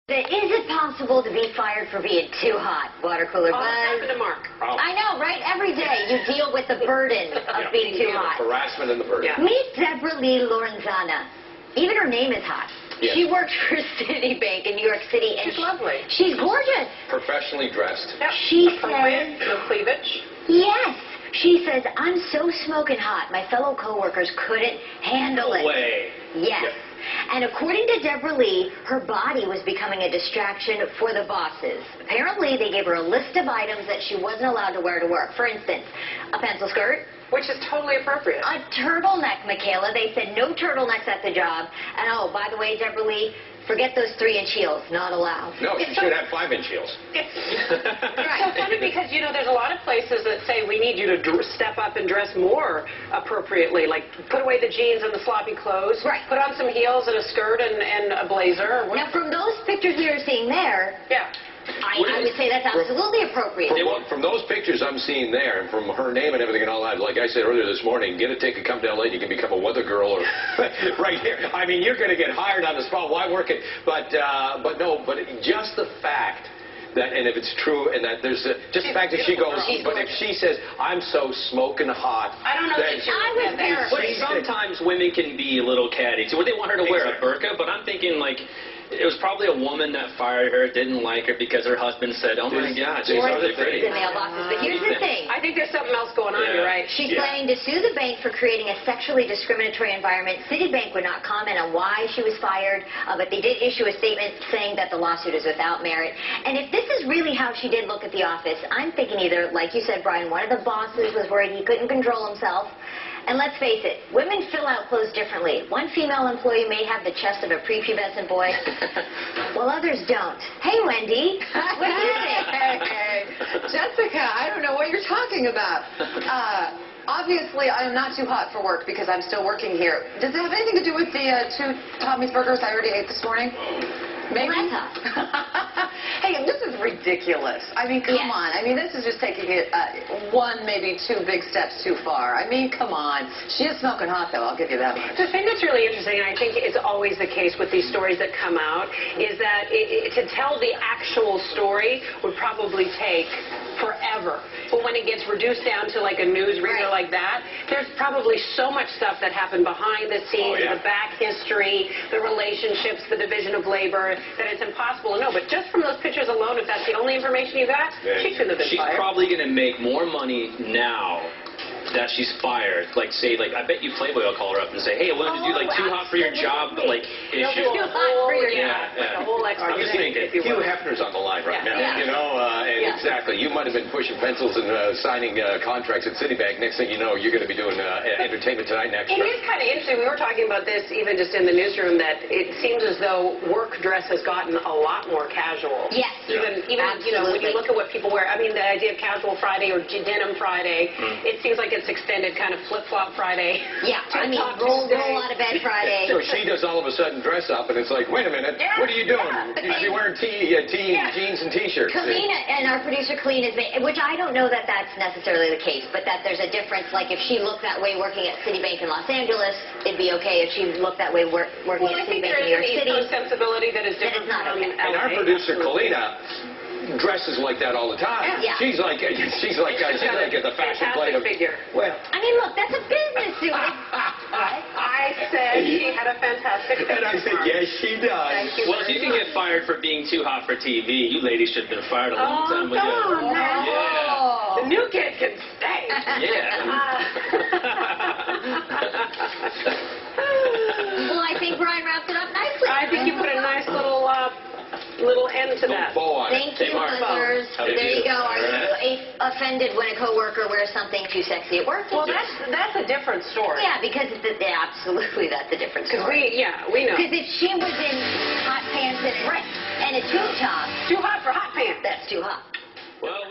Is it possible to be fired for being too hot? Water cooler buzz. Happened to Mark. Oh. I know, right? Every day you deal with the burden of being too hot. Harassment and the burden. Yeah. Meet Debralee Lorenzana. Even her name is hot. Yes. She works for Citibank in New York City. And She's lovely. She's gorgeous. Professionally dressed. Yep. She Appropriate, says, no cleavage. yes. She says, I'm so smoking hot, my fellow coworkers couldn't handle it. No way. Yes. Yep. And according to Debralee, her body was becoming a distraction for the bosses. Apparently, they gave her a list of items that she wasn't allowed to wear to work. For instance, a pencil skirt. Which is totally appropriate. A turtleneck, Michaela. They said no turtlenecks at the job. And oh, by the way, Debralee, forget those 3-inch heels. Not allowed. No, she should have 5-inch heels. It's so funny because, you know, there's a lot of places that say we need you to step up and dress more appropriately. Like, put away the jeans and the sloppy clothes. Right. Put on some heels and a skirt and a blazer. Now, from those pictures we were seeing there, Yeah. I would say that's absolutely appropriate. From those pictures I'm seeing there, and from her name and everything and all that, like I said earlier this morning, get a ticket, come to LA, you can become a weather girl or right here. I mean, you're going to get hired on the spot. Why work it? But just the fact that, and if it's true, and that there's just the fact that she goes, but if she says, I'm so smoking hot. I don't know that she would say that. But sometimes women can be a little catty. So they want her to wear a burqa, but I'm thinking, like, it was probably a woman that fired her, didn't like her because her husband said, oh my God, she's really pretty. The mailboxes. But here's the thing. I think there's something else going on, you're right. She's planning to sue the bank for creating a sexually discriminatory environment. Citibank would not comment on why she was fired, but they did issue a statement saying that the lawsuit is without merit. And if this is really how she did look at the office, I'm thinking either, like you said, Brian, one of the bosses was worried he couldn't control himself. And let's face it, women fill out clothes differently. One female employee may have the chest of a prepubescent boy, while others don't. Hey, Wendy, what do you think? Hey, Jessica, I don't know what you're talking about. Obviously, I am not too hot for work because I'm still working here. Does it have anything to do with the 2 Tommy's burgers I already ate this morning? Maybe. Hey, this is ridiculous. I mean, come on. I mean, this is just taking it 1, maybe 2 big steps too far. I mean, come on. She is smoking hot, though. I'll give you that much. The thing that's really interesting, and I think is always the case with these stories that come out, is that to tell the actual story would probably take forever. But when it gets reduced down to like a news reader like that, there's probably so much stuff that happened behind the scenes, the back history, the relationships, the division of labor, that it's impossible to know. But just from those pictures alone, if that's the only information you got, she couldn't have been fired. She's probably going to make more money now that she's fired. Like, say, like, I bet you Playboy will call her up and say, hey, I wanted to do, like, too hot for your job, but, like, issue. Too hot for your job. Like a whole extra thing, if you will. Hugh Hefner's on the line right now, you know, and exactly. You might have been pushing pencils and signing contracts at Citibank. Next thing you know, you're going to be doing Entertainment Tonight next. It is kind of interesting. We were talking about this even just in the newsroom, that it seems as though work dress has gotten a lot more casual. Yes. Even you know, when you look at what people wear, I mean, the idea of casual Friday or denim Friday, it seems like it's extended kind of flip-flop Friday. Yeah, I mean, roll out of bed Friday. So she does all of a sudden dress up, and it's like, wait a minute, what are you doing? You should be wearing jeans and T-shirts. Colleen and our producer Colleen is, which I don't know that that's necessarily the case, but that there's a difference. Like if she looked that way working at Citibank in Los Angeles, it'd be okay. If she looked that way working at Citibank in New York City, there's a sensibility that is different. It's not okay. And our producer Colleen dresses like that all the time. Yeah. She's like at the fashion plate of figure. Well, I mean, look, that's a business suit. I said she had a fantastic figure. And I said, yes, she does. Thank you. Well, if you can get fired for being too hot for TV, you ladies should have been fired a long time ago. Oh, no. The new kid can stay. Yeah. Well, I think Brian wrapped it up nicely. I think you put a nice little end to that. Thank you, listeners. There you go. Are you offended when a coworker wears something too sexy at work? Well, that's a different story. Yeah, because absolutely that's a different story. Because we know. Because if she was in hot pants and a tube top, Too hot for hot pants. that's too hot. Well,